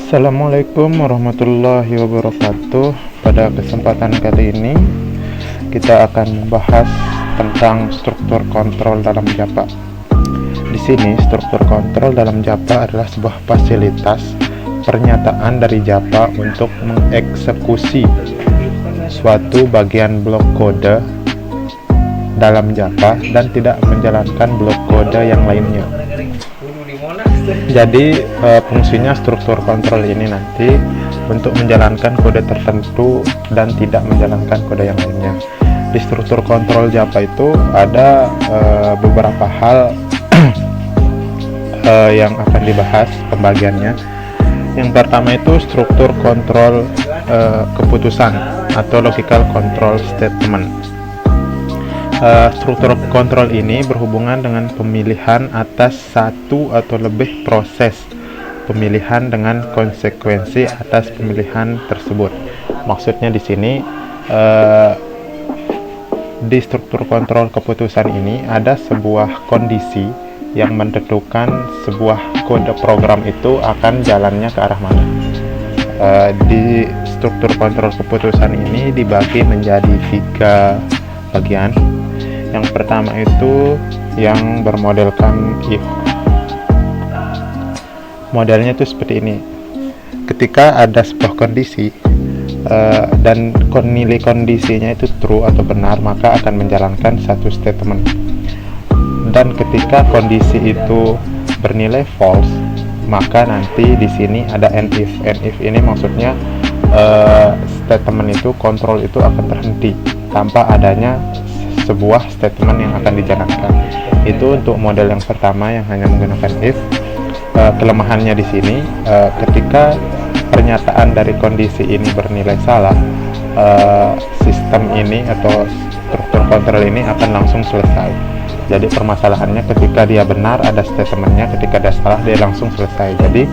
Assalamualaikum warahmatullahi wabarakatuh. Pada kesempatan kali ini kita akan membahas tentang struktur kontrol dalam Japa. Di sini struktur kontrol dalam Japa adalah sebuah fasilitas pernyataan dari Japa untuk mengeksekusi suatu bagian blok kode dalam Japa dan tidak menjalankan blok kode yang lainnya. Jadi fungsinya struktur kontrol ini nanti untuk menjalankan kode tertentu dan tidak menjalankan kode yang lainnya. Di struktur kontrol Japa itu ada beberapa hal yang akan dibahas pembagiannya. Yang pertama itu struktur kontrol keputusan atau logical control statement. Struktur kontrol ini berhubungan dengan pemilihan atas satu atau lebih proses pemilihan dengan konsekuensi atas pemilihan tersebut. Maksudnya di sini di struktur kontrol keputusan ini ada sebuah kondisi yang menentukan sebuah kode program itu akan jalannya ke arah mana. Di struktur kontrol keputusan ini dibagi menjadi 3 bagian. Yang pertama itu yang bermodelkan if. Modelnya itu seperti ini. Ketika ada sebuah kondisi dan nilai kondisinya itu true atau benar, maka akan menjalankan satu statement. Dan ketika kondisi itu bernilai false, maka nanti di sini ada end if. End if ini maksudnya statement itu, kontrol itu akan terhenti tanpa adanya sebuah statement yang akan dijalankan. Itu untuk model yang pertama yang hanya menggunakan if. Kelemahannya di sini ketika pernyataan dari kondisi ini bernilai salah, sistem ini atau struktur kontrol ini akan langsung selesai. Jadi permasalahannya ketika dia benar ada statementnya, ketika dia salah dia langsung selesai. Jadi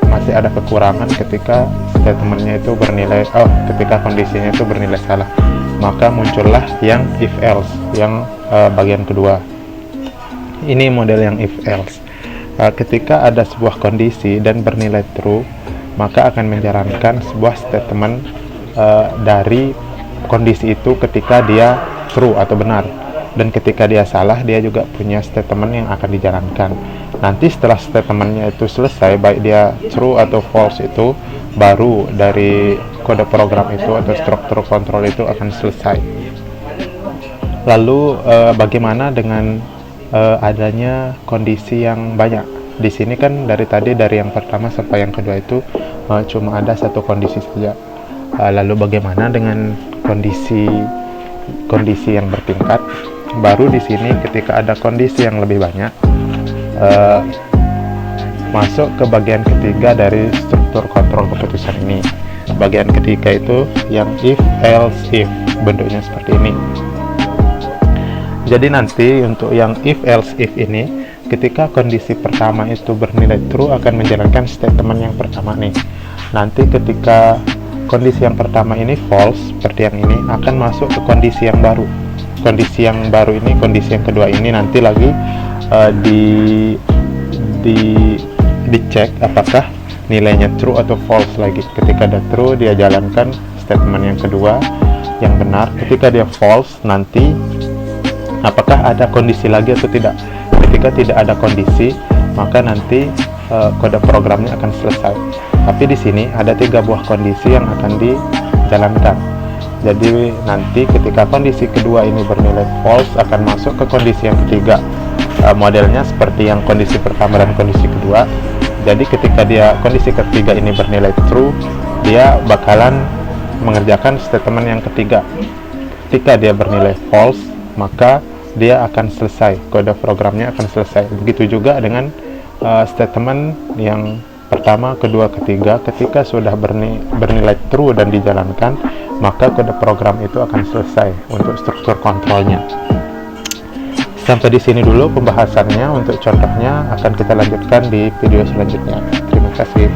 masih ada kekurangan ketika statementnya itu bernilai ketika kondisinya itu bernilai salah, maka muncullah yang if else, yang bagian kedua. Ini model yang if else. Ketika ada sebuah kondisi dan bernilai true, maka akan menjalankan sebuah statement dari kondisi itu ketika dia true atau benar. Dan ketika dia salah, dia juga punya statement yang akan dijalankan. Nanti setelah statementnya itu selesai, baik dia true atau false, itu baru dari kode program itu atau struktur kontrol itu akan selesai. Lalu bagaimana dengan adanya kondisi yang banyak? Di sini kan dari tadi, dari yang pertama sampai yang kedua itu cuma ada satu kondisi saja. Lalu bagaimana dengan kondisi yang bertingkat? Baru di sini ketika ada kondisi yang lebih banyak, masuk ke bagian ketiga dari struktur kontrol keputusan ini. Bagian ketiga itu yang if else if, bentuknya seperti ini. Jadi nanti untuk yang if else if ini, ketika kondisi pertama itu bernilai true akan menjalankan statement yang pertama nih. Nanti ketika kondisi yang pertama ini false seperti yang ini, akan masuk ke kondisi yang baru. Kondisi yang baru ini, kondisi yang kedua ini nanti lagi dicek apakah nilainya true atau false lagi. Ketika ada true, dia jalankan statement yang kedua yang benar. Ketika dia false, nanti apakah ada kondisi lagi atau tidak. Ketika tidak ada kondisi, maka nanti kode programnya akan selesai. Tapi di sini ada 3 buah kondisi yang akan dijalankan. Jadi nanti ketika kondisi kedua ini bernilai false, akan masuk ke kondisi yang ketiga. Modelnya seperti yang kondisi pertama dan kondisi kedua. Jadi ketika dia kondisi ketiga ini bernilai true, dia bakalan mengerjakan statement yang ketiga. Ketika dia bernilai false, maka dia akan selesai, kode programnya akan selesai. Begitu juga dengan statement yang pertama, kedua, ketiga. Ketika sudah bernilai true dan dijalankan, maka kode program itu akan selesai untuk struktur kontrolnya. Sampai di sini dulu pembahasannya. Untuk contohnya akan kita lanjutkan di video selanjutnya. Terima kasih.